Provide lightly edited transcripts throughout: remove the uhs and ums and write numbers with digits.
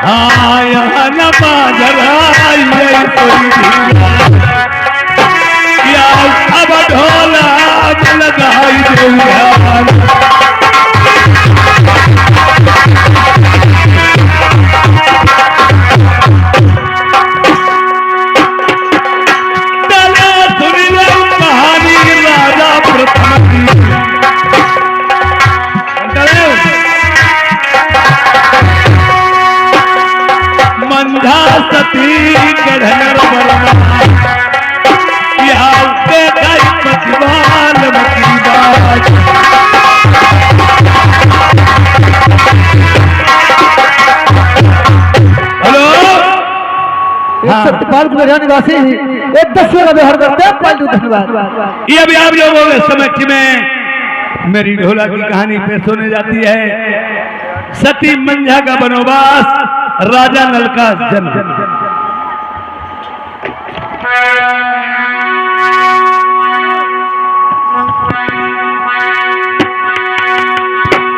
आया न बाजराई या अब ढोला लगाई कहानी राजा प्रथम की। मंझा सती गढ़ पतिवाल हेलो सत्यपाल निवासी एक 10 का व्यवहार करते हैं। पालतू धन्यवाद। ये भी आप लोगों के समक्ष में मेरी ढोला की कहानी पेश होने जाती है। सती मंझा का वनवास, राजा नल का जन्म।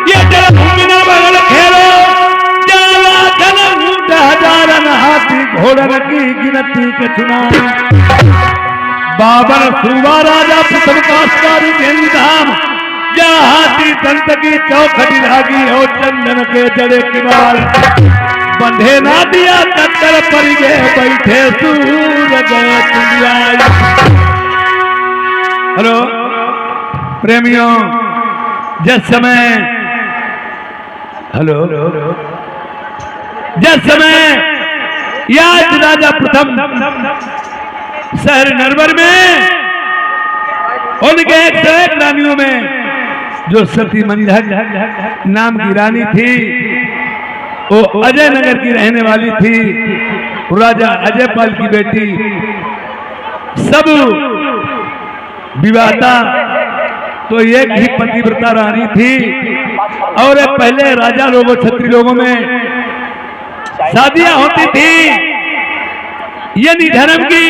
ये जलभूमिना बगल खेलो जाला जलम हजारन हाथी घोड़न की गिनती के चुना। बाबर सूबा राजा प्रथम कास्कारी धाम या हाथी दंत की चौखटी लागी हो चंदन के जड़े किनार। बंधे ना दिया चक्कर पर गए बैठे सूरज गए। हेलो प्रेमियों, जिस समय हेलो जिस समय याद राजा प्रथम शहर नरवर में उनके एक रानियों में जो सती मंझा नाम की रानी थी, वो अजय नगर की रहने वाली थी। राजा अजय पाल की बेटी। सब विवाहता तो एक ही पतिव्रता रानी थी। और पहले राजा लोगों छत्री लोगों में शादियां होती थी यानी धर्म की,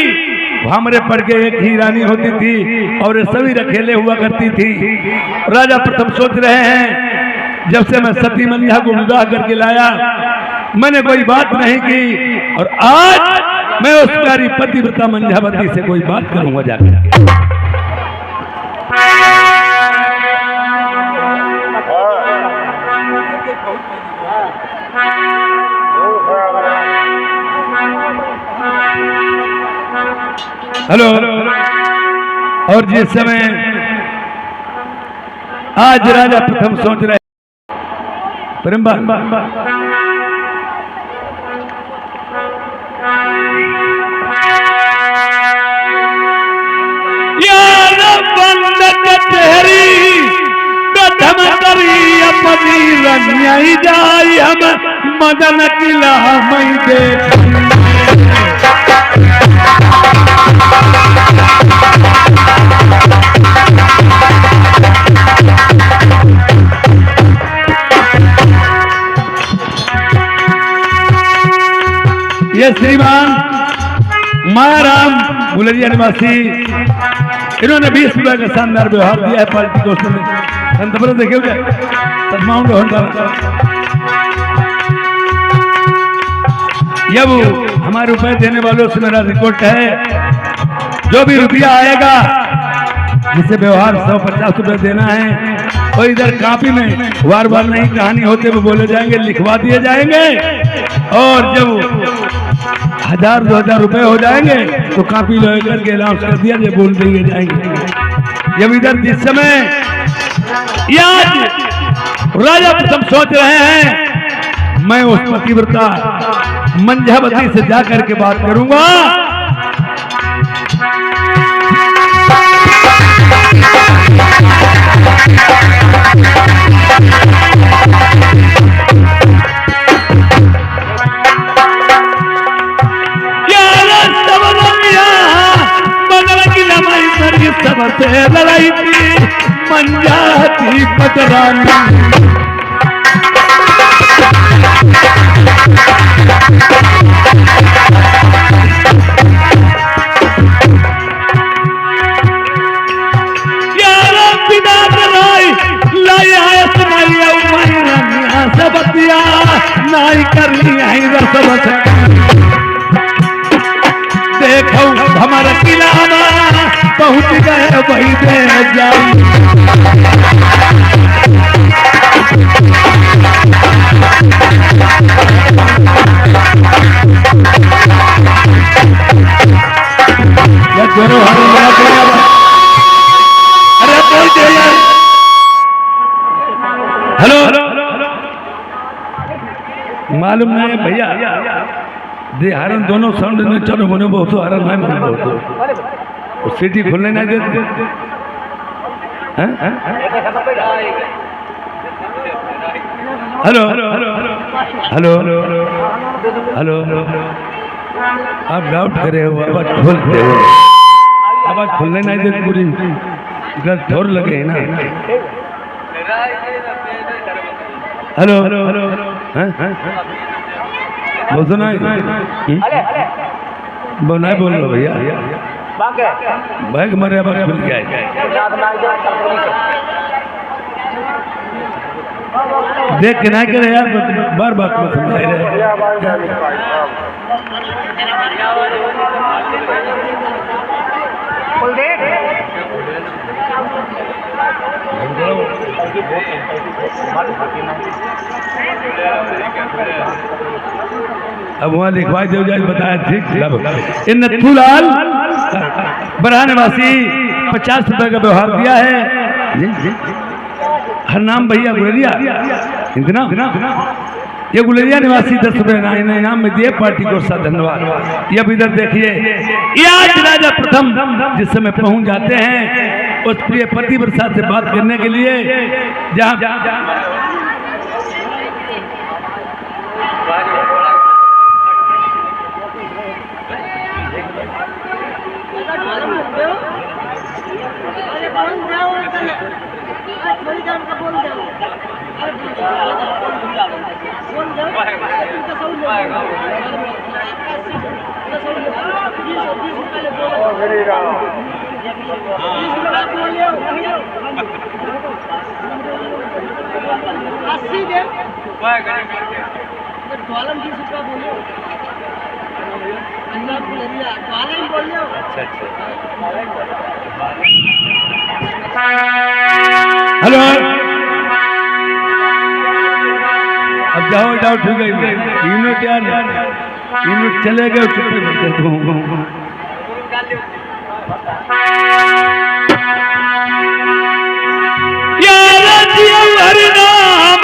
हमरे पड़ के एक ही रानी होती थी और सभी रखेले हुआ करती थी। राजा प्रथम सोच रहे हैं जब से मैं सती मंझा को विवाह करके लाया मैंने कोई बात नहीं की, और आज मैं उस प्यारी पतिव्रता मंझावती से कोई बात करूंगा जाकर। हेलो और जिस समय आज राजा प्रथम सोच रहे प्रथम करी अपनी रनियाई जाई हम मदन किला मई दे। ये श्रीमान मायाराम गुलरिया निवासी, इन्होंने 20 रुपए का शानदार व्यवहार दिया है पार्टी को। संतपुर देखे जब हमारे रुपए देने वालों से मेरा रिकॉर्ड है, जो भी रुपया आएगा जिसे व्यवहार 150 रुपए देना है, और इधर कापी में बार बार नहीं कहानी होते वो बोले जाएंगे, लिखवा दिए जाएंगे। और जब 1000-2000 रुपए हो जाएंगे तो कापी लो करके अनाउंस कर दिया ये बोल देंगे जाएंगे। जब इधर जिस समय याद राजा प्रथम सोच रहे हैं मैं उस पतिव्रता मंझावती से जाकर के बात करूंगा, सबसे लड़ाई थी मंझा थी पटरानी। यारो बिना लड़ाई लाया है सुनाइया सबतिया नाई करनी आई रसबस देखो हमारा किला पहुंच गए वही दे जाऊं दोनों अरे बोल दे हेलो मालूम नहीं है भैया दे हरन दोनों साउंड में चलो बोने बहुत हरन नहीं बोले बहुत सिटी खुलने नहीं देते हैं हेलो हेलो हेलो आप डाउट करे हो आवाज खोलते हो आवाज खोलने नहीं देते पूरी घर ठोर लगे ना हेलो बोल सुना नहीं बोल रहा भैया बैग मारे आवाज खुल गया देख के ना करे यार बार बार में समझाई रहे अब वहाँ लिखवाई दो जाए बताया ठीक इन नथुलाल बरहा निवासी 50 रुपए का व्यवहार दिया है हर नाम भैया गुलेरिया इतना ये गुलेरिया निवासी 10 रुपए इनाम में दिए पार्टी को साथ धन्यवाद ये अब इधर देखिए ये आज राजा प्रथम जिस समय पहुंच जाते हैं उस प्रिय पति प्रसाद से बात करने के लिए जहाँ हेलो अब जाओ डाउट हो गई यूनिट यार यूनिट चले गए चुप्पे बैठे तो नाम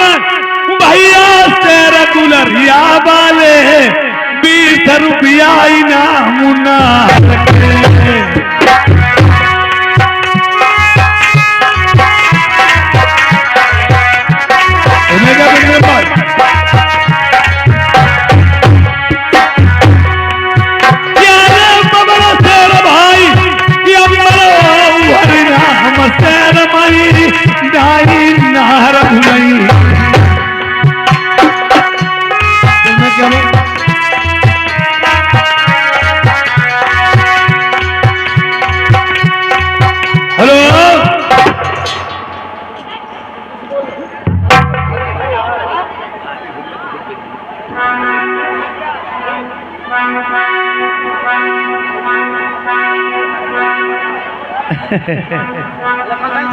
भैया तेरा गुलरिया वाले 20 रुपया इनाम ना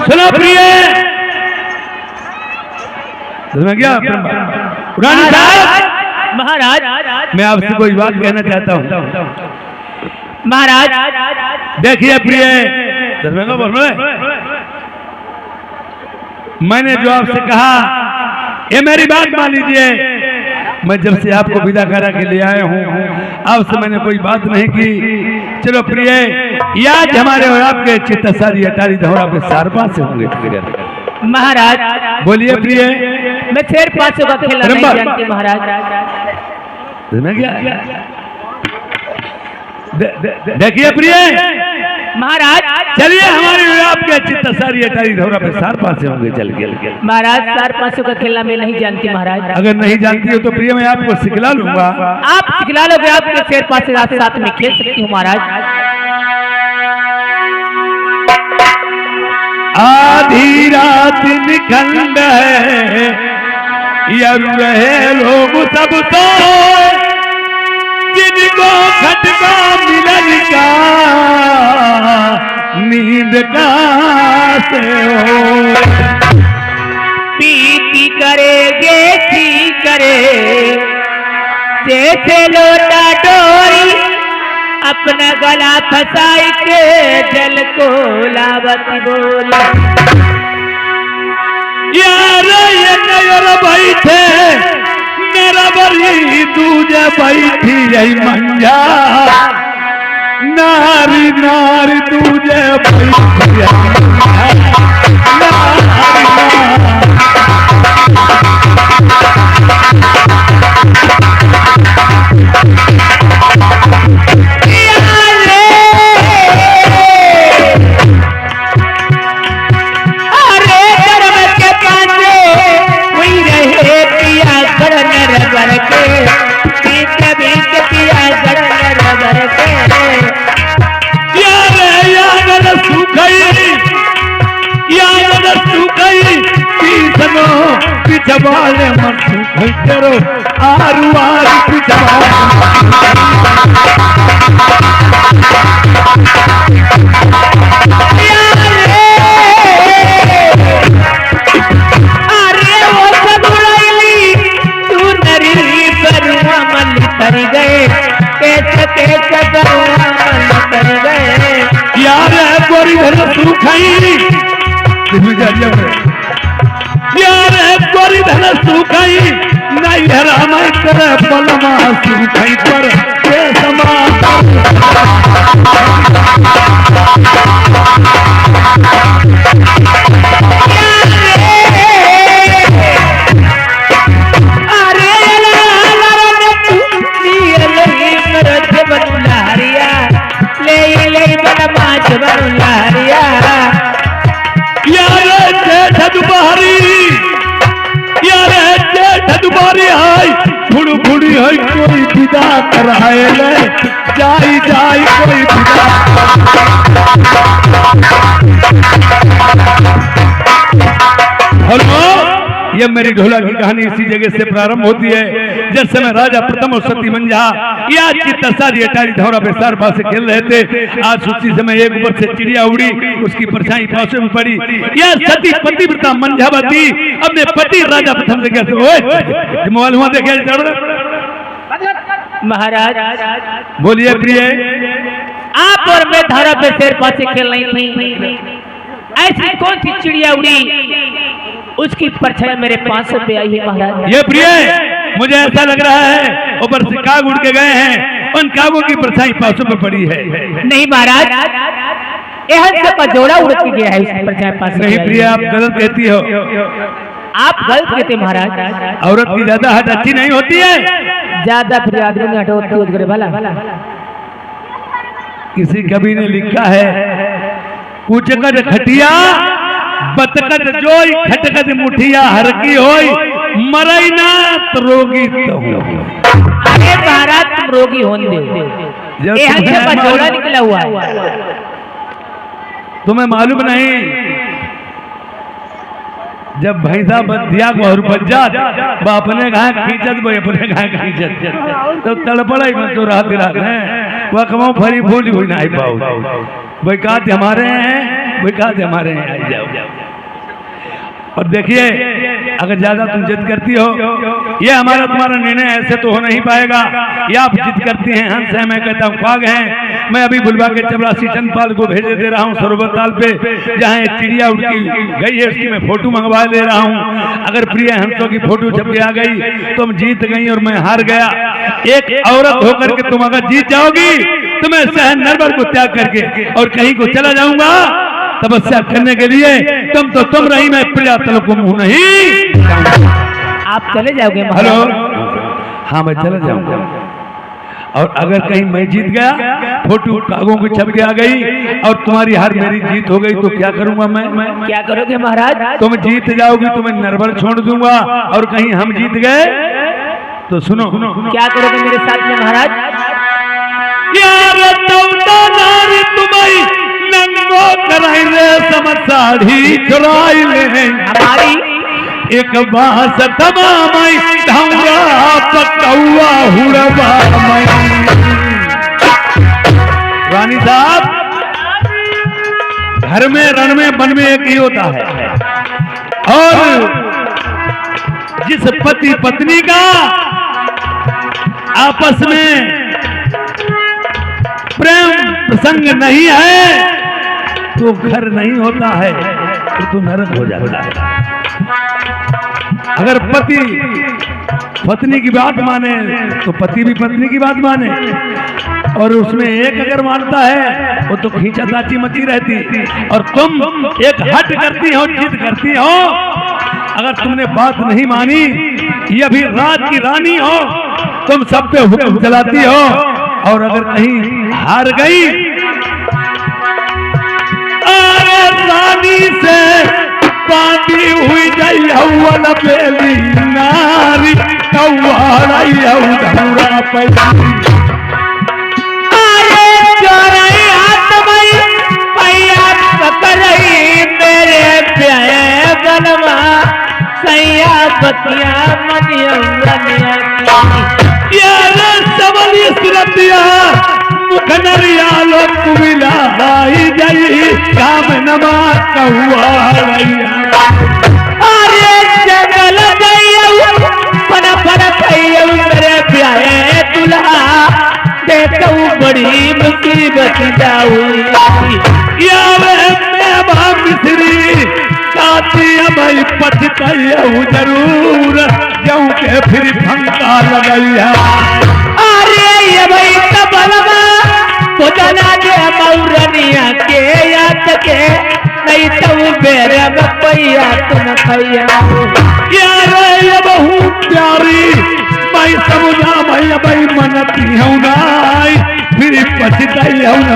सुनो प्रिय क्या महाराज मैं आपसे कोई बात कहना चाहता हूँ महाराज देखिए प्रिय बोल रहे मैंने जो आपसे कहा ये मेरी बात मान लीजिए मैं जब से आपको विदा करा के ले आया हूँ आपसे मैंने कोई बात नहीं की चलो प्रिय याद हमारे और आपके चित्त सारी अटारी धौरा पे सारपा से होंगे महाराज बोलिए प्रिय मैं फिर 500 का खेला नहीं जानती महाराज देखिए प्रिय महाराज चलिए हमारे आपके चित्त सारी अटारी धौरा पे सारपा से होंगे चल के महाराज 400-500 का खेलना मैं नहीं जानती महाराज अगर नहीं जानती हो तो प्रिय मैं आपको सिखला लूंगा आप सिखला लोगे आपके शेर 5 से साथ में खेल सकती हूँ महाराज आधी रात निखंड है या रहे लोग सब तो जिनको खटका मिलन का नींद का से हो। पीती करेगे थी करे जैसे लोटा डोरी अपना गला फसाई के जल को लावती बोला। यार ये नयर बैठे मेरा बड़ी दूजे बैठी यही मंजा नारी नारी दूजे बैठी पिछवाड़े मत करो आरू आरू पिछवाड़े अरे वो सब उड़ैली तू नरी बरुआ मन तर गए कैसे बरुआ मन तर गए। यार गोरी धन सुखाई यार गोरी धन सुखाई नहीं हरा मैं करे बलमा सुखाई पर के समान अरे बनलारिया ले बनमाच बनलारिया यार जेठ दुबारी यार जेठ दुबारी आई फुड़ फुड़ी है कोई विदा कराए ले जाई जाई कोई विदा। हेलो ये मेरी ढोला की कहानी इसी जगह से प्रारंभ होती है जिस समय राजा प्रथम और सती मंझा या चित्तसारी अटारी धौरा बेसार पास से खेल रहे थे। आज उसी समय एक ऊपर से चिड़िया उड़ी उसकी परछाई पास में पड़ी। यह सती पतिव्रता मंझावती अपने पति राजा प्रथम से कहते ओए मोबाइल हुआ देखे महाराज बोलिए प्रिय आप और मैं धारा पे शेर पास से खेल रही थी ऐसी कौन सी चिड़िया उड़ी उसकी परछाई मेरे पास पे आई है महाराज। ये प्रिय मुझे ऐसा लग रहा है ऊपर से काग उड़ के गए हैं उन कागों की परछाई पासों पे पड़ी है। नहीं महाराज यह का जोड़ा उड़ के गया है उसकी परछाई पास। नहीं प्रिय आप गलत कहती हो। आप गलत कहते महाराज। औरत की ज्यादा हद अच्छी नहीं होती है। ज्यादा फिर आदमी ने हटो भला किसी कवि ने लिखा है कुचकट खटिया बतकट जोई खटकट मुठिया हरकी होई मरई ना तो रोगी तो हो। अरे महाराज तुम रोगी होने दो का जोड़ा निकला हुआ है तुम्हें मालूम नहीं जब भैंसा बदिया को और बज्जात अपने घाय खींचत वो अपने घाय खींचत तो तड़पड़ा ही तो रात रात है वह कमाओ फरी फूली हुई ना आई पाओ वही कहते हमारे हैं वही कहते हमारे हैं आई जाओ। और देखिए अगर ज्यादा तुम जिद करती हो ये हमारा तुम्हारा निर्णय ऐसे तो हो नहीं पाएगा। या आप जिद करती हैं हंस है मैं कहता हूँ ख्वाग है। मैं अभी बुलवा के चपरासी चंदपाल को भेजे दे रहा हूँ सरोवर ताल पे जहाँ एक चिड़िया उड़की गई है उसकी मैं फोटो मंगवा ले रहा हूँ। अगर प्रिय हंसों की फोटो छप के आ गई तुम जीत गई और मैं हार गया। एक औरत होकर के तुम अगर जीत जाओगी तो मैं सहन नरवर को त्याग करके और कहीं को चला जाऊंगा तपस्या करने के लिए। तुम रही मैं प्रिया तल को मुंह नहीं। आप चले जाओगे? हेलो हाँ मैं चले जाऊंगा। और अगर कहीं मैं जीत गया फोटो कागों की छप के आ गई और तुम्हारी हार मेरी जीत हो गई तो क्या करूंगा मैं? क्या करोगे महाराज? तुम जीत जाओगी तो मैं नरवर छोड़ दूंगा और कहीं हम जीत गए तो सुनो क्या करोगे मेरे साथ में महाराज? तुम्हारी नंगो कराई रे समसाढ़ी चुराई ले हमारी एक बास तमामई धौरा पकौआ हुड़बा मई। रानी साहब, घर में रण में वन में एक ही होता है, और जिस पति पत्नी का आपस में प्रेम प्रसंग नहीं है तो घर नहीं होता है, तो नरक हो जाता है। अगर पति पत्नी की बात माने तो पति भी पत्नी की बात माने, और उसमें एक अगर मानता है वो तो खींचाताची मची रहती, और तुम एक हट करती हो, जिद करती हो। अगर तुमने बात नहीं मानी, ये अभी रात की रानी हो, तुम सब पे हुक्म चलाती हो, और अगर कहीं हार गई, अरे रानी से बांधी हुई गई हवन बेली नारी कौवाड़ाई हौरा पैसी। मेरे प्यारे बनवा सैया बतिया मनिया सबली सुरतिया मुखनरिया लोग कुमिला आई जाई काम नमा कौवाड़ैया। अरे जंगल गई पन पन गई मेरे प्यारे दुल्हा, देखूं बड़ी मुसीबत जाऊं मिश्री काती भाई पछताऊ जरूर जाऊं के फिर फंका लगैया। अरे ये भाई तबलवा तो जना दे मौरनिया के याद के, नहीं तो बेरे बपैया तुम खैया। यार ये बहु प्यारी मैं समझा मैं भाई मनती हूँ नाई फिर पछताऊ न।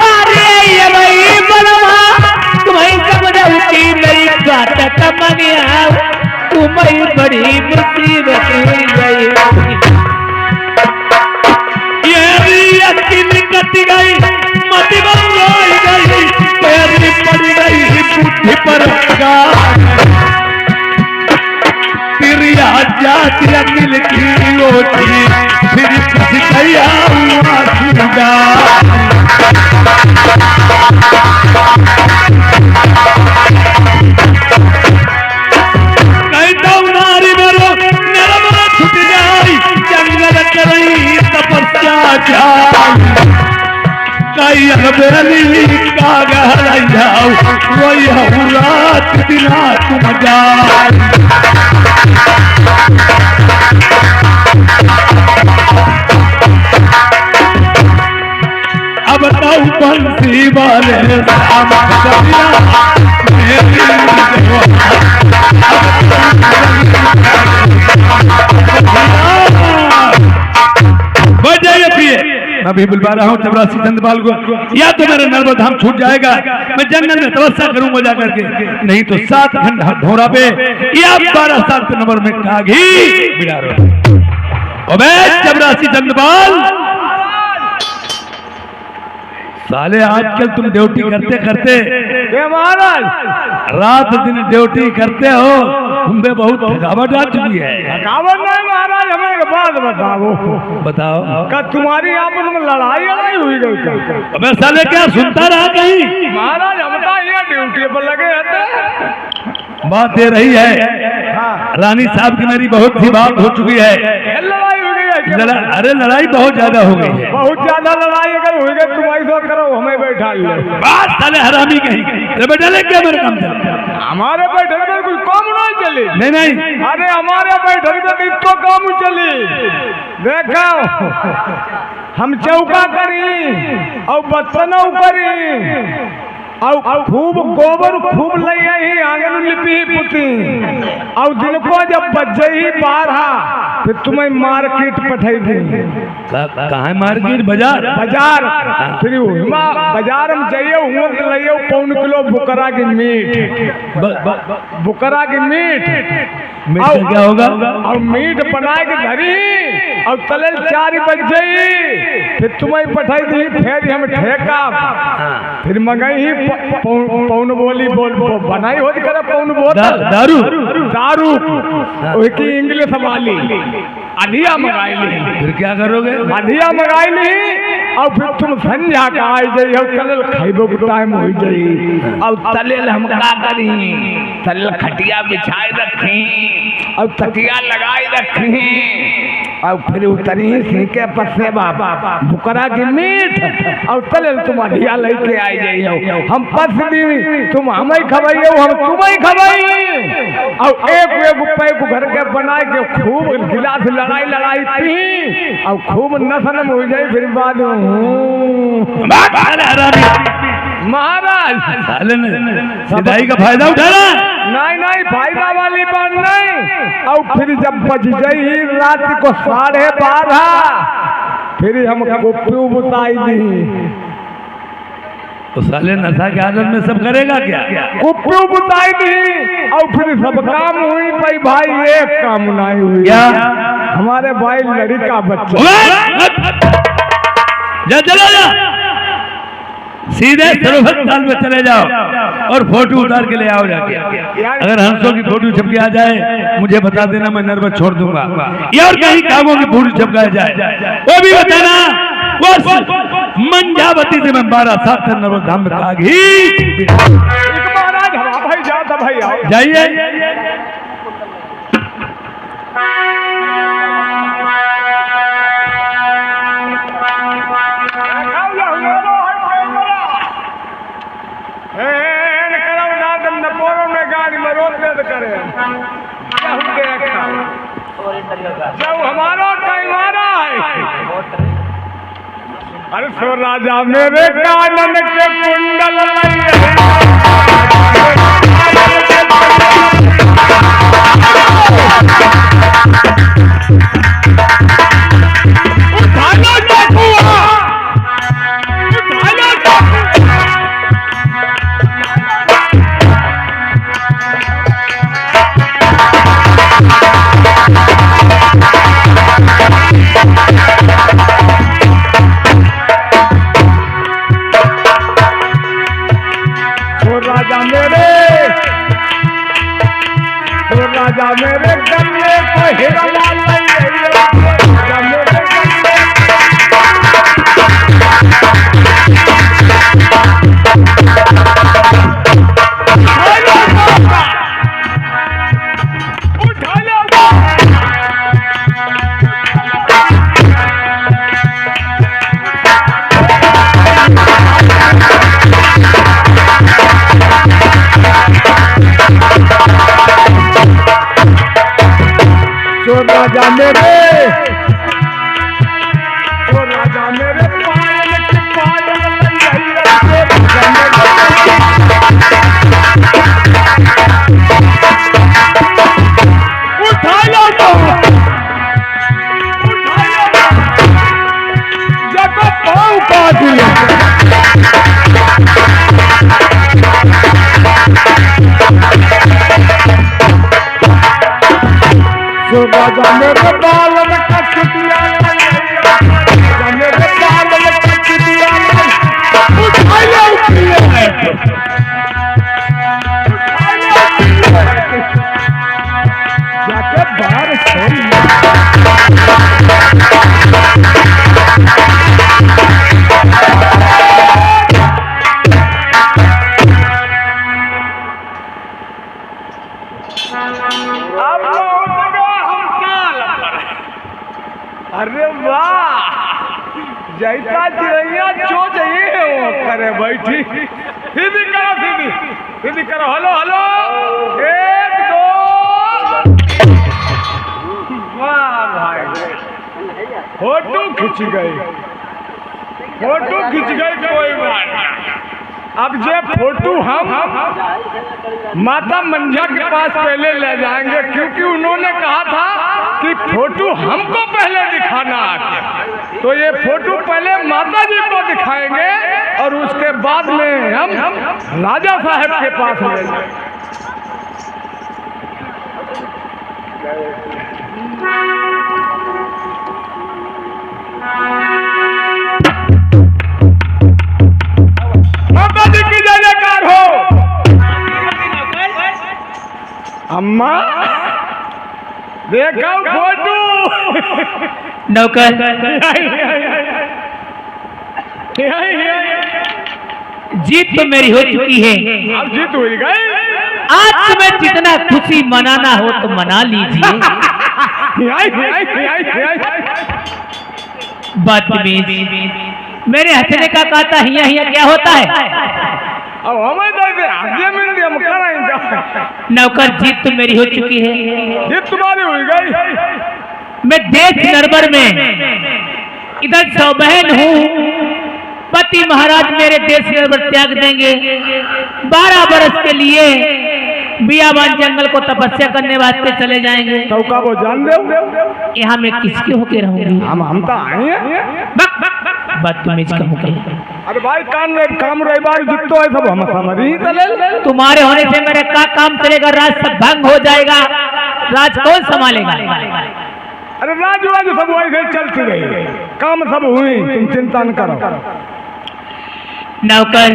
अरे ये भाई बनवा तुम्हें समझौती मेरी बात तमनिया, तुम्हें बड़ी मुसीबत हुई गई। ये अकिल कट गई मति बंगाई गई, पैरी पड़ गई बुद्धि पर तिरिया जाती अकिल की ओटी फिर पछताया हुआ सुगा। कई अगबेली का गहरा जाओ वही रात दिना तुम जाओ। अब तो बंसी वाले बजाइए प्रिय, मैं भी बुलवा रहा हूँ चपरासी चंद्रपाल को, या तो मेरा नर्मदा धाम छूट जाएगा, मैं जंगल में तपस्या करूंगा जाकर के, नहीं तो 7 घंटा ढोरा पे या 12 नंबर में कागी बिड़ा चपरासी चंद्रपाल। साले आजकल तुम ड्यूटी करते करते महाराज रात दिन ड्यूटी करते हो, तुम्हें बहुत थकावट आ चुकी है। थकावट नहीं महाराज, हमें एक बात बताओ का तुम्हारी आपस में लड़ाई हुई गई क्या? अबे साले क्या सुनता रहा कहीं? महाराज हम तो यहाँ ड्यूटी पर लगे रहते। बात दे रही है हाँ। रानी साहब की मेरी बहुत सी बात हो चुकी है। लड़ाई हो गई है? अरे लड़ाई बहुत ज्यादा हो गई है, बहुत ज्यादा लड़ाई अगर हो गई तुम ऐसा करो हमें बैठा ले। बात साले हरामी कहीं बैठा ले क्या मेरे काम चले? हमारे बैठक में कुछ काम नहीं चली। नहीं अरे हमारे बैठक में इसको काम चली। देखो हम चौका करी और बर्तन करी और खूब गोबर खूब लई आंगन लिपी पुती और दिन को जब बच्चे ही बारह फिर तुम्हें मार्केट पठाई थी। कहाँ मार्केट? बाजार फिर बाजार में जाइए हुआ तो लाइए 1 किलो बुकरा की मीट। बुकरा की मीट क्या होगा? और मीट बना के धरी और और तले 4 बज गई फिर तुम्हें पठाई दी फिर हम ठेका फिर मंगाई ही पौन बोली बोल बनाई होती करे पौन बोतल दारू दारू की इंग्लिश वाली अधिया मंगाई ली। फिर क्या करोगे? अधिया मंगाई ली और फिर तुम संध्या का आई जाई और तले खाइबो के टाइम हो जाई और तले हम का करी तले खटिया बिछाए रखी और तकिया लगाई रखी और फिर उतरी सीखे पसे बाबा बुकरा की मीट और तले तुम अधिया लेके आई जाइयो हम पस दी तुम हमें खवाइयो हम तुम्हें खवाई और एक रुपए को घर के बना के खूब गिलास लड़ाई पी और खूब नसन हो जाए फिर बाद महाराज सिधाई का फायदा उठाना नहीं फायदा वाली बात नहीं। और फिर जब बज गई रात को 12:30 फिर हमको क्यों बताई दी तो साले नशा के आदत में सब करेगा क्या? कुप्पू बुताई दी और फिर सब काम हुई भाई एक काम नहीं हुई क्या? हमारे भाई लड़का बच्चा जा चला जा सीधे सरोवर ताल में चले जाओ और फोटो उतार के ले आओ जाके। अगर हंसों की फोटो छपकी आ जाए मुझे बता देना, मैं नर्वस छोड़ दूंगा। या और कहीं कामों की फोटो छपकाया जाए वो भी बताना। वो मंजावती से मैं 12 साल तक नर्वस धाम में भाई जाता भाई आओ जाइए। जब हमारा टाइमारा है अरे सो राजा मेरे कानन के कुंडल राजा मेरे गले को हिरा राजा मेरे पायल की उठा लो तो जब पाँव काट लो राजा मेरे बाल में कचुटिया मेरे बाल में कचुटिया जाके बाहर अरे वाह जैसा चिड़ैया जो चाहिए वो करे बैठी सीधी करो हेलो 1 2 वाह भाई फोटो खिंच गई कोई बात नहीं। अब ये फोटो हम माता मंझा के पास पहले ले जाएंगे क्योंकि उन्होंने कहा था कि फोटो हमको पहले दिखाना आके, तो ये फोटो पहले माता जी को दिखाएंगे और उसके बाद में हम राजा साहब के पास ले जाएंगे। अम्मा देखो फोटो। नौकर जीत तो मेरी हो चुकी है, अब जीत हुई गई। आज तुम्हें जितना खुशी मनाना हो तो मना लीजिए। बदतमीज, मेरे हंसने का कहता हिया हिया क्या होता है? अब हमें तो आगे मिल गया, हम कराएंगे। नौकर जीत तो मेरी हो चुकी है, जीत तुम्हारी हुई गई। मैं देश नरबर में इधर सौबहन हूँ। पति महाराज मेरे देश नरबर त्याग देंगे, 12 बरस के लिए बियाबान जंगल को तपस्या करने वास्ते चले जाएंगे। चौका वो जान दो, यहाँ मैं किसके होके रहूंगी? हम तो आए हैं। बदतमीज कहूँगे। अरे भाई काम रविवार जितो है सब हम समझ ही चले। तुम्हारे होने से मेरे का काम चलेगा? राज सब भंग हो जाएगा, राज कौन संभालेगा? अरे राज सब वैसे चलती रही, काम सब हुई, तुम चिंता न करो। नौकर,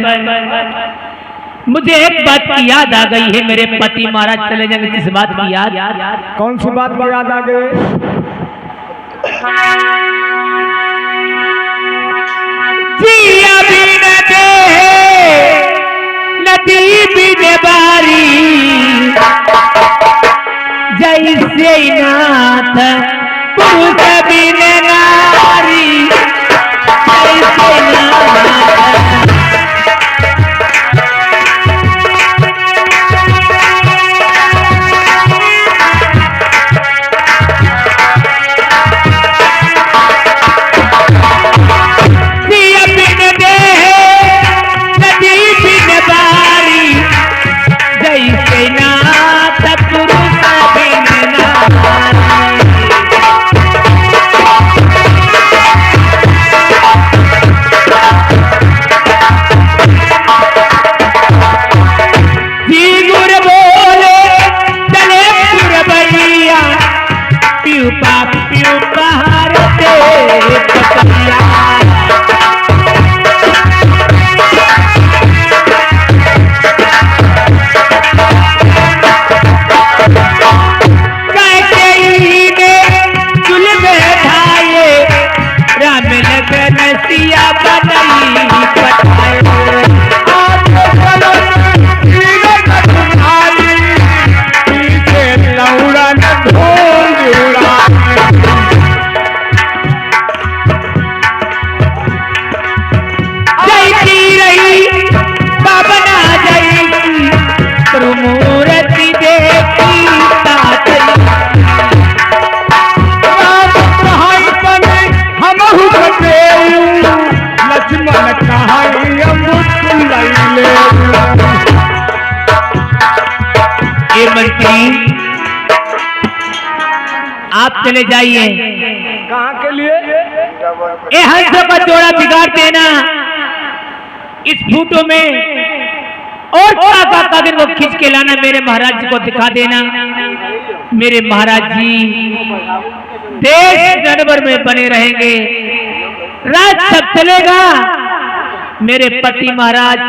मुझे एक बात की याद आ गई है। मेरे पति महाराज चले जाएंगे, किस बात की याद? कौन सी बात की याद आ गई? जिया बिन दे नदी बिन बारी, जैसे नाथ पुरुष बिन नारी, जैसे नाथ। मंत्री, आप चले जाइए। कहाँ के लिए? ए हंसों का जोड़ा बिगाड़ देना, इस फोटो में और का दिन वो खींच के लाना, मेरे महाराज जी को दिखा देना। मेरे महाराज जी देश जनवर में बने रहेंगे, राज सब चलेगा। मेरे पति महाराज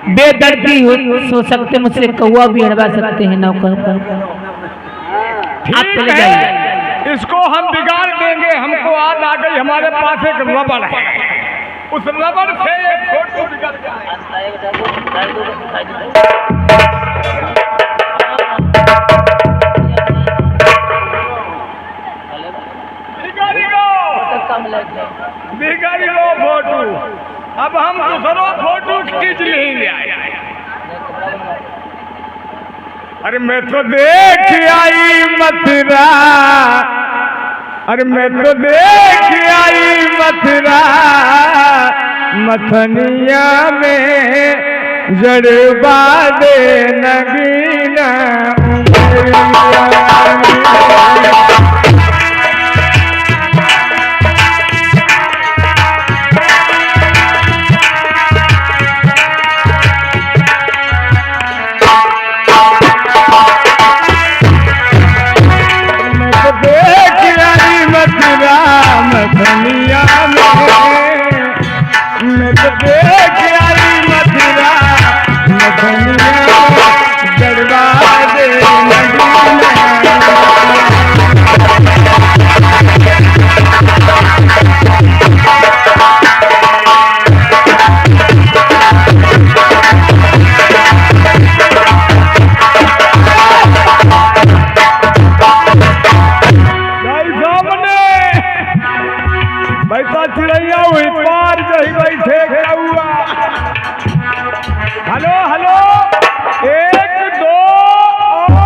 बेदर्दी हो सकते, मुझसे कौवा भी हड़वा सकते हैं। नौकर आप चले जाइए। इसको हम बिगाड़ देंगे। हमको याद आ गई, हमारे पास एक रबड़ है, उस रबड़ से एक फोटो बिगड़ बिगड़ लो फोटो। अब हम दूसरों फोटो खींच लेंगे। अरे मैं तो देख आई मथुरा, अरे मैं तो देख आई मथुरा, मथनिया में जड़बा दे नगीना। मथनिया में तो देख आई मथुरा, मथनिया दरबार बैठा चिड़ैया हुई पार जही बैठे हुआ। हेलो हेलो, एक दो और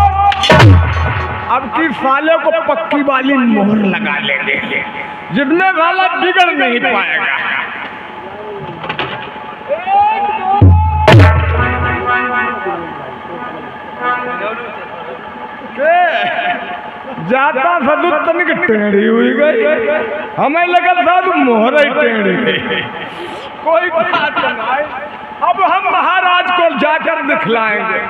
अब की साले को पक्की वाली मोहर लगा लेंगे जिसमें वाला बिगड़ नहीं पाएगा। जाता सदु तनिक टेढ़ी हुई गई, हमें लगा साधु मोहर ही टेढ़ी गई। कोई बात नहीं, अब हम महाराज को जाकर दिखलाएंगे।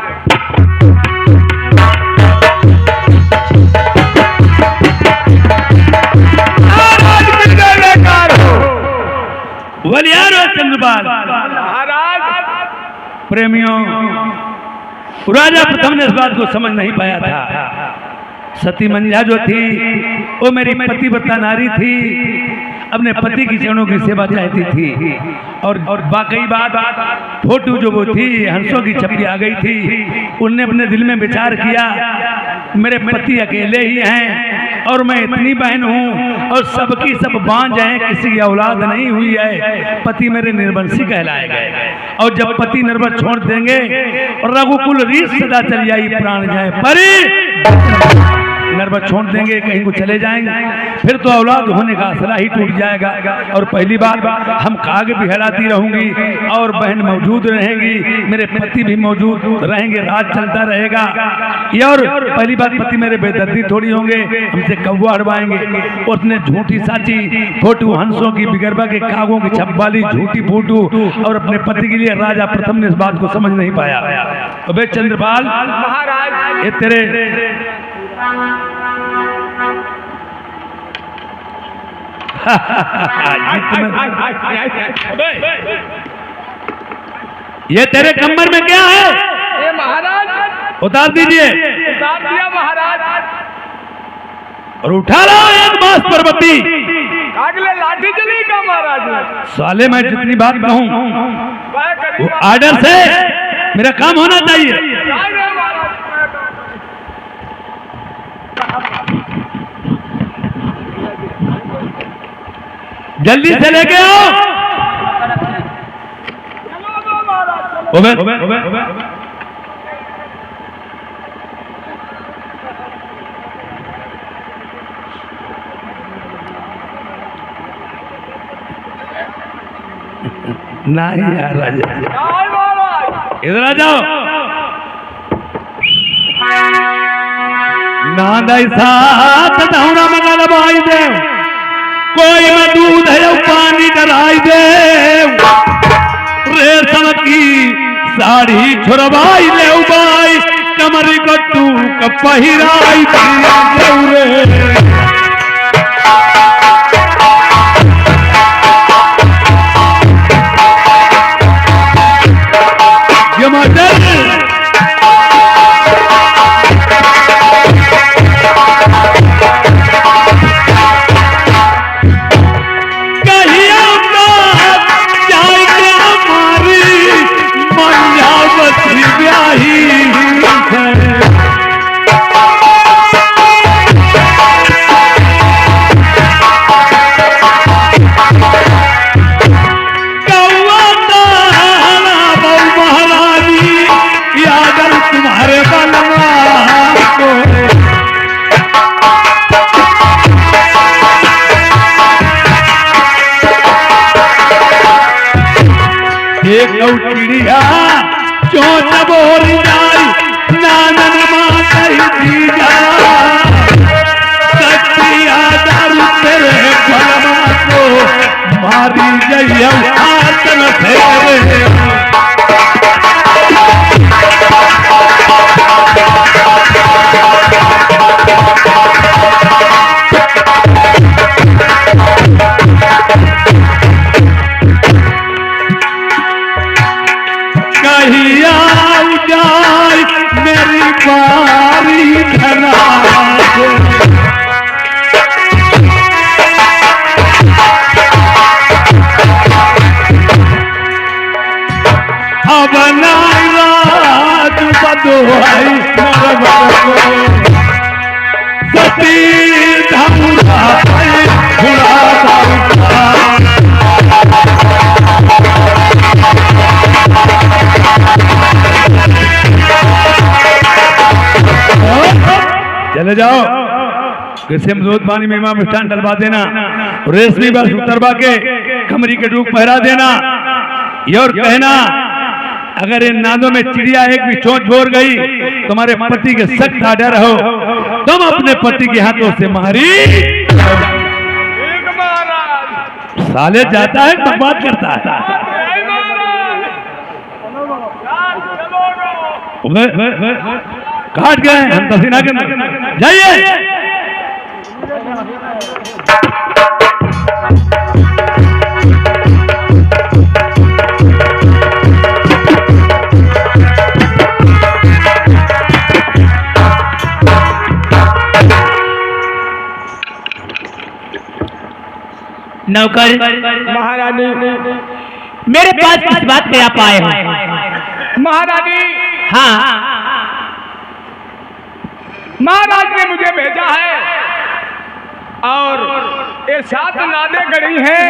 बलियारो चंद्रपाल महाराज, प्रेमियों, राजा प्रथम ने इस बात को समझ नहीं पाया था। सती मंजा जो थी वो मेरी पतिव्रता नारी थी, अपने पति की चरणों की सेवा चाहती थी। और वाकई बात फोटो जो वो थी हंसों की छपी आ गई थी। उनने अपने दिल में विचार किया मेरे पति अकेले ही हैं और मैं इतनी बहन हूँ और सबकी सब बांझ हैं, किसी की औलाद नहीं हुई है, पति मेरे निर्वंशी कहलाए गए। और जब पति निर्वंश छोड़ देंगे और रघुकुल रीत सदा चली आई, प्राण जाए परी नर्वस छोड़ देंगे, कहीं को चले जाएंगे, फिर तो औलाद होने का असला ही टूट जाएगा। और पहली बात हम काग भी हराती रहूंगी और बहन मौजूद रहेंगी, मेरे पति भी मौजूद रहेंगे, राज चलता रहेगा। ये और पहली बात पति मेरे बेदर्दी थोड़ी होंगे, हमसे कौवा हड़वाएंगे। उसने झूठी साची फोटो हंसों की बिगरबा के कागों की छप वाली झूठी फोटो और अपने पति के लिए राजा प्रथम ने इस बात को समझ नहीं पाया। अबे चंद्रपाल महाराज, ये तेरे ये तेरे कमर में क्या है? ये महाराज उतार दीजिए। उतार दिया महाराज। और उठा लो एक बास पर्वती। अगले लाठी चलेगा महाराज। साले मैं जितनी बात कहूं वो आर्डर से मेरा काम होना चाहिए। जल्दी से लेके आओ। ओबे नहीं यार राजा, इधर आ जाओ। नादाई साथ दाउना मंगल भाई दे, कोई में दूध है पानी कराई दे, रेशम की साड़ी छुड़वाई ले भाई, कमरी कट्टू कपहिराई रे। चिड़िया चोट बोल जाई नानन मातई दीजा, सच्चिया दारू तेरे फलमा को मारी जइया आतन फेरे। सती धमुरा चले जाओ, किसी दूध पानी में इमाम मिष्ठान डलवा देना, रेशमी बस उतरवा के कमरी के डूब पहरा देना, ये और कहना अगर इन नादों में चिड़िया एक भी चोंच भोर गई, तुम्हारे पति के सख्त आर्डर हो, तुम अपने पति के हाथों से मारी। साले जाता है तो बात करता है। काट गए हम तसीना के जाइए। नौकर महारानी, मेरे पास किस बात पे आप आए हो? महारानी, हाँ, महाराज ने मुझे भेजा है और ये 7 नादें गड़ी हैं,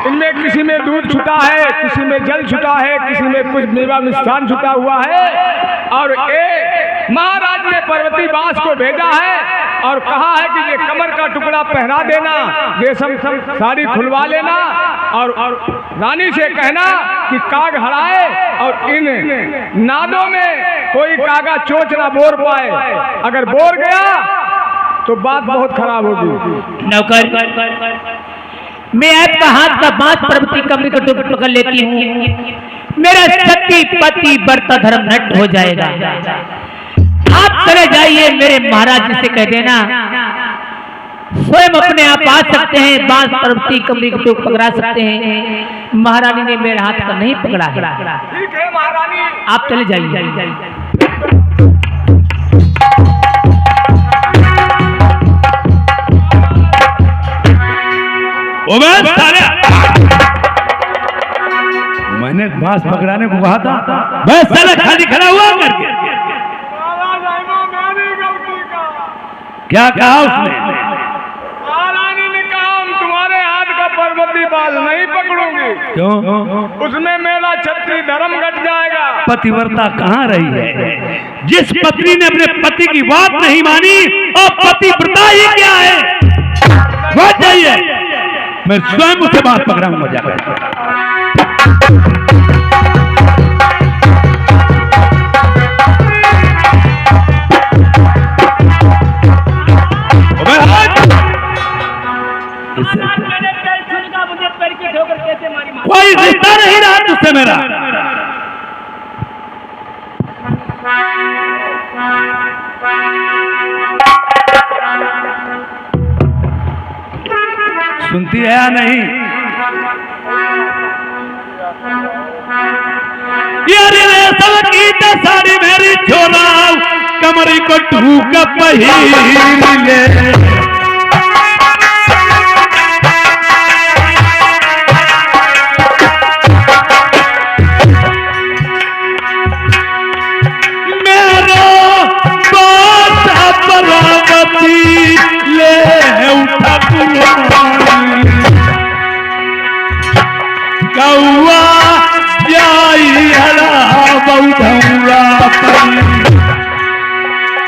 इनमें किसी में दूध छुटा है, किसी में जल छुटा है, किसी में कुछ मेवा मिष्ठान छुटा हुआ है। और ये महाराज ने पर्वती बास को भेजा है और कहा है कि ये कमर का टुकड़ा पहना देना, रेशम साड़ी खुलवा लेना और रानी से कहना कि काग हराए और इन नादों में कोई कागा चोच ना बोर पाए, अगर बोर गया तो बात बहुत खराब होगी। नौकर, मैं आपका हाथ का बांस पर्वती कमरी को पकड़ लेती हूँ, मेरा सती पति व्रत धर्म नष्ट हो जाएगा। आप चले जाइए, मेरे महाराज जी से कह देना स्वयं अपने आप आ सकते हैं, बांस पर्वती कमरी को पकड़ा सकते हैं। महारानी ने मेरे हाथ का नहीं पकड़ा है। ठीक है महारानी, आप चले जाइए। मैंने बांस पकड़ाने को कहा था, बस साला खाली खड़ा हुआ करके। क्या कहा उसने? महारानी ने कहा हम तुम्हारे हाथ का पर्वती बाल नहीं पकड़ूंगी। क्यों? उसमें मेरा क्षत्रिय धर्म घट जाएगा। पतिव्रता कहाँ रही है? जिस पत्नी ने अपने पति की बात नहीं मानी और पतिव्रता ही क्या है? बात चाहिए, मैं स्वयं उसे बात पकड़ाऊंगा जाकर। कोई रिश्ता नहीं रहा तुझसे मेरा। सुनती है या नहीं? यारी रेशम की साड़ी मेरी छोरा, कमरी को ढूक पहिर ले।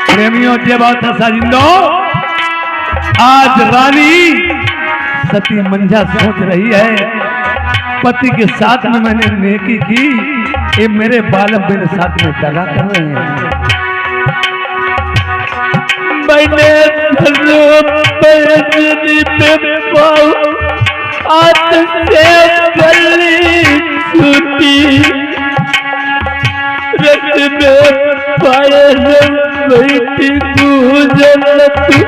प्रेमियों की बात है साजिंदो, आज रानी सती मंजा सोच रही है, पति के साथ में मैंने नेकी की, ये मेरे बालक मेरे साथ में दगा कर रहे हैं। मैंने बैठी गुजर बात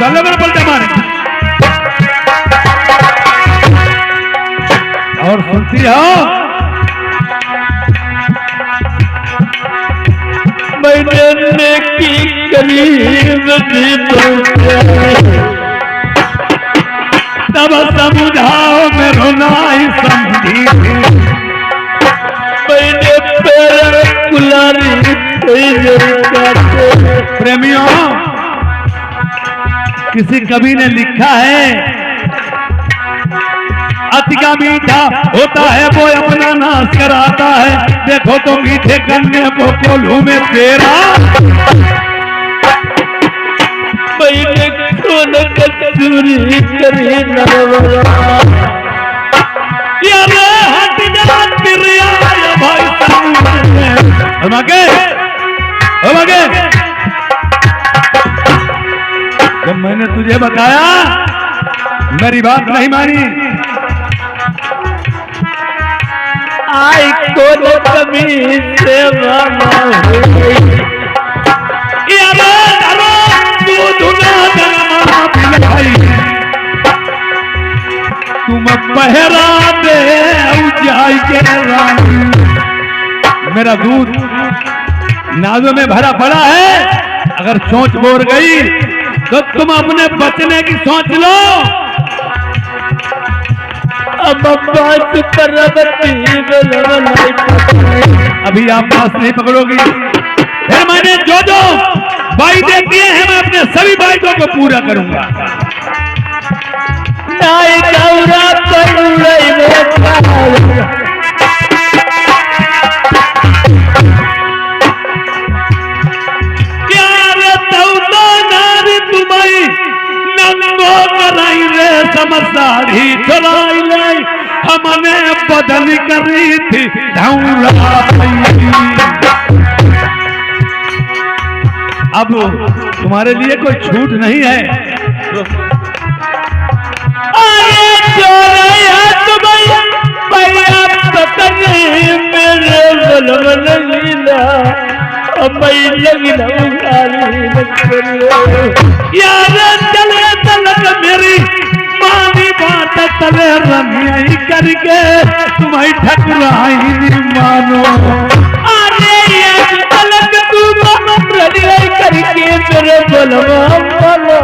डाले मेरे पलटे मारे। और सुनती हो मैंने की करीब तब समझाओ मैं रोना ही समझी। मैंने पैर कुलारी प्रेमियों, किसी कवि ने लिखा है, अति का मीठा होता है वो अपना नाश कराता है। देखो तो मीठे गन्ने को कोल्हू में तेरा। मैंने खून कसूरी करी नरवरा। यारे हट जा पिरिया या भाई सामने। हम आगे। जब मैंने तुझे बताया मेरी बात नहीं मानी। आई कौन कमी से मामा हुई। तुम पहरा दे ऊंचाई के रानी। मेरा दूध नाजों में भरा पड़ा है, अगर सोच बोर गई तो तुम अपने बचने की सोच लो। अब बात पर अभी आप पास नहीं पकड़ोगी। फिर मैंने जो वायदे किए हैं मैं अपने सभी वायदों को पूरा करूंगा। समझदारी चलाई लाई हमने बदल करी थी अब तुम्हारे लिए कोई छूट नहीं है। यार चले तलक मेरी मानी बात तले रमी करके तुम्हारी ठकुराई मानो। अरे यार तलक तू रमी करके मेरे बलवा बोलो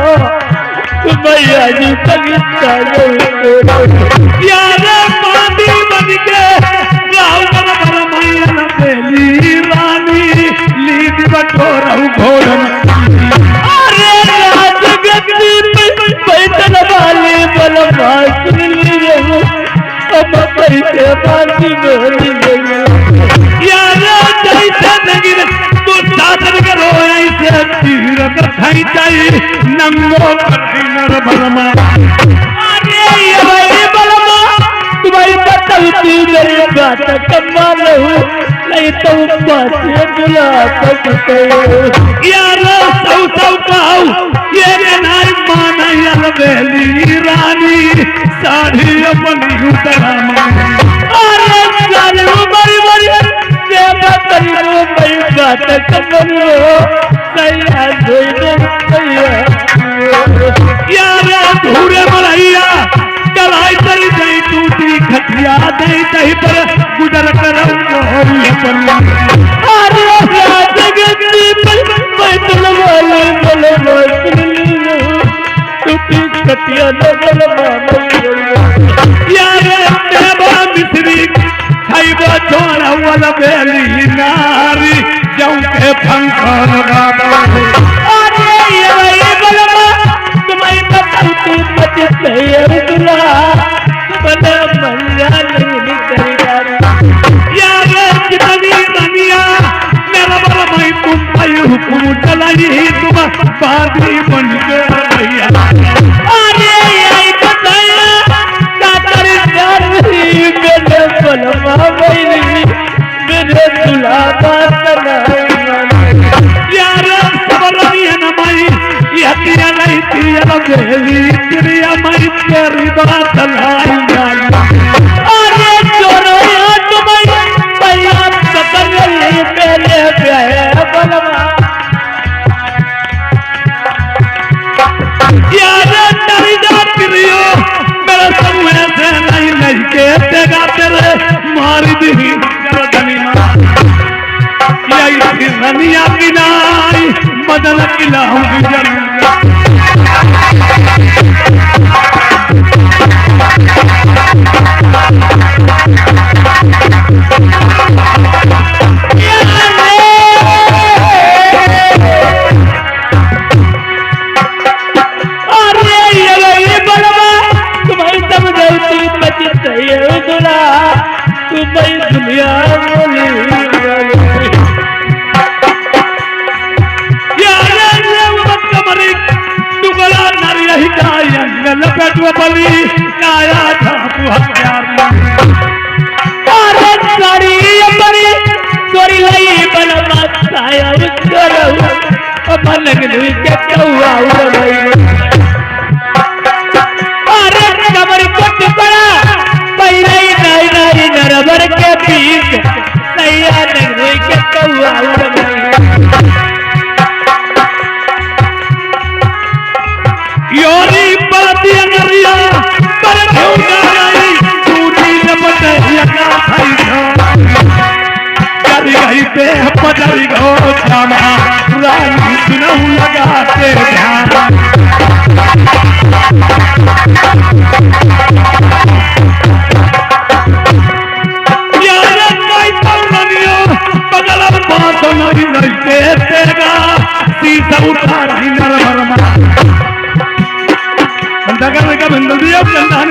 तुम्हारी आज तक यार मानी बन के बेली रानी लीद बटोरऊ घोड़न। अरे राजगद्दी पैदल वाले बलवा अब पैसे बाजी यार जैसे नगिन तू साधन करो ऐसे तीर खाई चाहिए नंगो नर बलमा। अरे ये बलमा तुम्हारी बतलती मेरी बात कमा लहू नहीं तो बातें बुला सकते यार सौ पाऊ ये नाई माना यार बेली रानी साड़ी अपनी उतरा मानी। अरे सारे बड़ी बड़ी ये बतलू मेरी बात कमा सैया यार धूरे मरैया कलाई कर गई टूटी खटिया दे दही पर गुजर कर अरे राजगद्दी पैदल वाले बलवा टूटी खटिया बलवा यार देवा मिश्री खाइबो छोड़ा वाला बेली नारी जाऊं के फंकर बाबा। अरे ये बलवा तुम्हारी बतलती बचत है तुला बना मंजा नहीं करेगा। यार कितनी रनिया मेरा बड़ा भाई तुम भाई हुक्म चलाई तुम बादी बन के भैया। अरे यही बताया तातरी जारी मेरे बलवा बैली मेरे तुला बात यार सबरिया न माई यतिया नहीं तिया बेली तिया माई तेरी बात लाई जानी। अरे चोरो तुम्हारी भैया पकड़ मेरे बलवा रनिया की नाई बदन खिलाऊं दुनिया लपेटुआ बली काया था चोरी लाई बनवा साया मन लगी के कौआ अरे कमर कुछ पड़ा पहले ही नहीं नरबर के बीच सैया लगी के कौआ योरी बाती अंगरिया पर ढूंढा नहीं टूटी लपट लगा थाई करी गई पे पदरी गो जामा रानी सुनऊ लगाते ध्यान यार कोई पौनियो बगल बात नहीं रहते तेगा सीधा उठा रही नरमरमा कंधान का बंदल दिया कंधान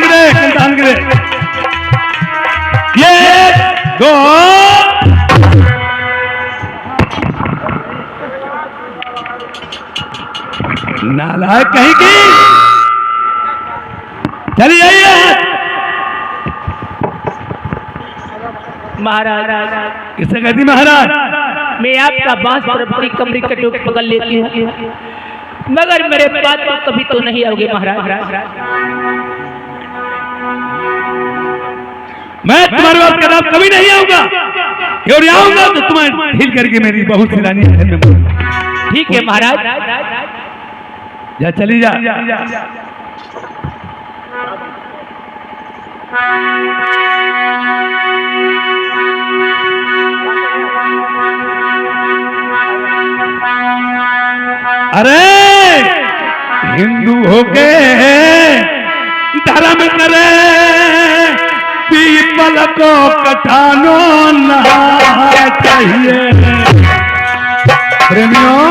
गिरे ये दो नालायक कहीं की चलिए आइए महाराज किसे कहती महाराज मैं आपका बांस पर अपनी कमरी कटोक पकड़ लेती हूँ मगर मेरे पास तो कभी तो नहीं आओगे महाराज मैं तुम्हारे पास कदम कभी नहीं आऊंगा और आऊंगा तो तुम्हें ढील करके मेरी बहुत सी रानी ठीक है महाराज जा चली जा अरे हिंदू होके धर्म करे पीपल को कटानो ना चाहिए। प्रेमियों,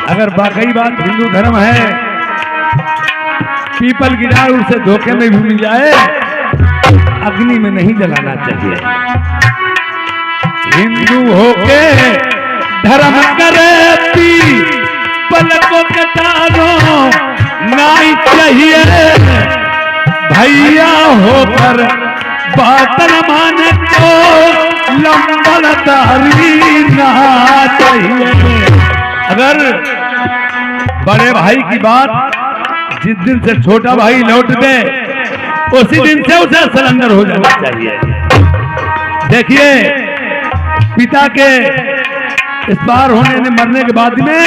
अगर वाकई बात हिंदू धर्म है, पीपल की डाल उसे धोखे में भी मिल जाए अग्नि में नहीं जलाना चाहिए। हिंदू होके धर्म करे पीपल को कटानो नहीं चाहिए। भैया होकर बात न माने तो लंबलदारी ना चाहिए। अगर बड़े भाई की बात जिस दिन से छोटा भाई लौट दे उसी दिन से उसे सरेंडर हो जाना चाहिए। देखिए, पिता के इस बार होने ने मरने के बाद में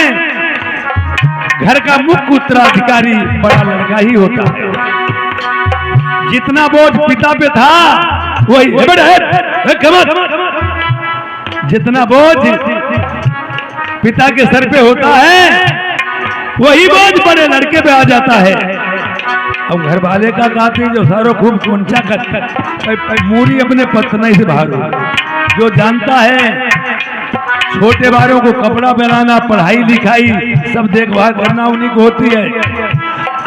घर का मुख्य उत्तराधिकारी बड़ा लड़का ही होता है। जितना बोझ पिता पे था वही जितना बोझ पिता के सर पे होता है वही बोझ बड़े लड़के पे आ जाता है। अब घर वाले का कहते जो सारो खूब कोंचा कर मूरी अपने पत्नी से बाहर हो। जो जानता है छोटे बारों को कपड़ा पहनाना, पढ़ाई लिखाई सब देखभाल करना उन्हीं को होती है।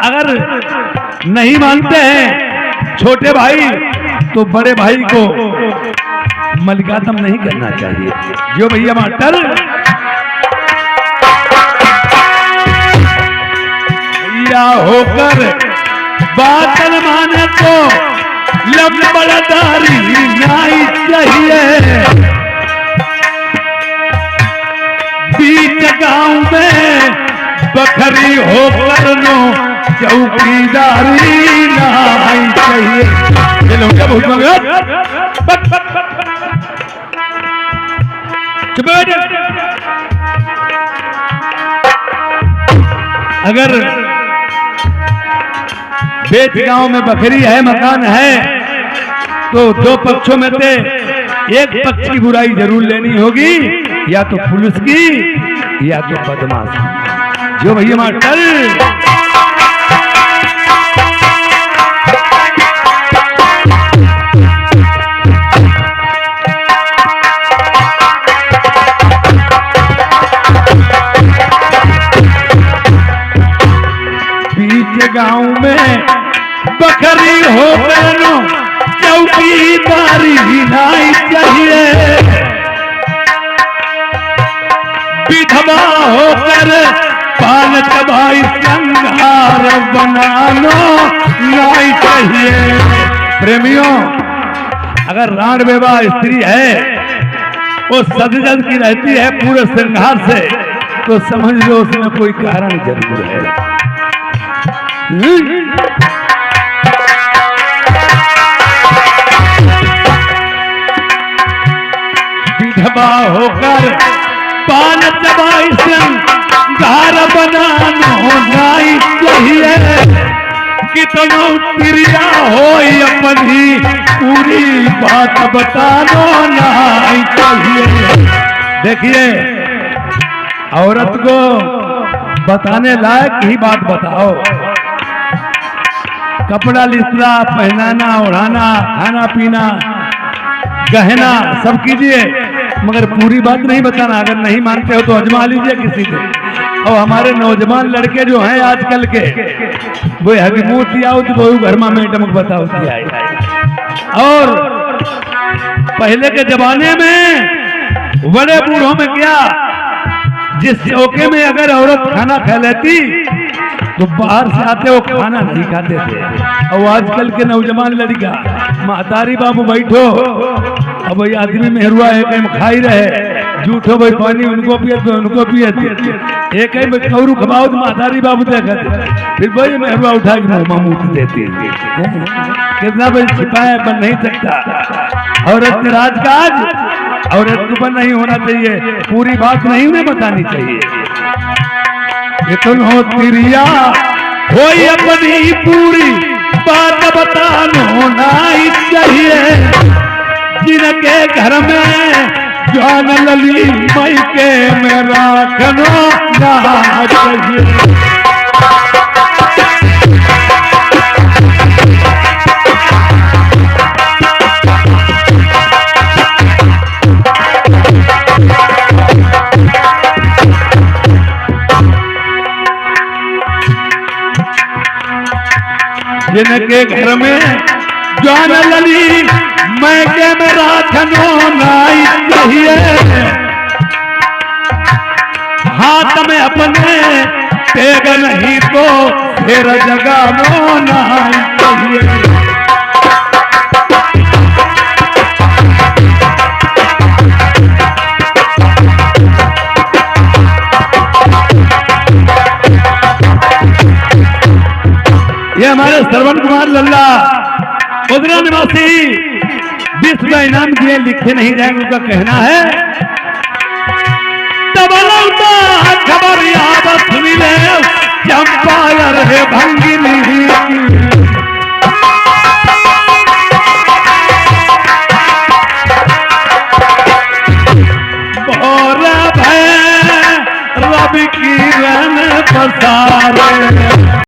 अगर नहीं मानते हैं छोटे भाई तो बड़े भाई को मलिकातम नहीं करना चाहिए। जो भैया मास्टर भैया होकर बात न माने तो लंबड़दारी नहीं चाहिए। बीच गांव में बखरी होकर नो चौकीदारी नहीं चाहिए। ये लोग क्या बहुत मगर अगर बेच गांव में बकरी है, मकान है, तो दो पक्षों में से एक पक्ष की बुराई जरूर लेनी होगी या तो पुलिस की या तो बदमाश की। जो भैया मास्टर गांव में बकरी हो बहनों चौकीदारी नहीं चाहिए, विधवा होकर पान चबाई संहार बनाना नहीं चाहिए। प्रेमियों, अगर राण बेवा स्त्री है वो सजजन की रहती है पूरे श्रृंगार से, तो समझ लो उसमें कोई कारण जरूर है। विधवा होकर पान चबाई संहार बनाना नहीं चाहिए, कितना प्रिया हो अपनी पूरी बात बताना नहीं चाहिए। देखिए, औरत को बताने लायक ही बात बताओ। कपड़ा लिस्त्रा पहनाना ओढ़ाना खाना पीना गहना सब कीजिए, मगर पूरी बात नहीं बताना। अगर नहीं मानते हो तो आजमा लीजिए किसी से। और हमारे नौजवान लड़के जो हैं आजकल के, वो हकीमूत आओ तो वो घर में मैडम को बताओ क्या है। और पहले के जमाने में बड़े बूढ़ों में क्या, जिस चौके में अगर औरत खाना खा लेती तो बाहर से आते वो खाना नहीं खाते थे। और आजकल के नौजवान लड़का महतारी बाबू बैठो, अब भाई आदमी मेहरुआ है कहीं खाई रहे, झूठो भाई पानी उनको पिए तो उनको पिए, एक ही कौरू खबाओ तो महतारी बाबू देखा, फिर भाई मेहरुआ उठा के मुंह देती। कितना भाई छिपाया बन नहीं सकता। औरत के राजकाज औरत को बन नहीं होना चाहिए, पूरी बात नहीं उन्हें बतानी चाहिए। इतना तिरिया हो अपनी पूरी बात बताना नहीं चाहिए, जिनके घर में जान लली मई के में राखना ना चाहिए। जिनके घर में जान लली मैं के में राखनो नहीं चाहिए, हाथ में अपने तेग नहीं तो फिर जगानो नहीं चाहिए। ये हमारे श्रवण कुमार लल्ला उदरा निवासी विश्व इनाम दिए लिखे नहीं जाएंगे, उनका कहना है खबर याद सुनी ले चंपायर है भंगी नहीं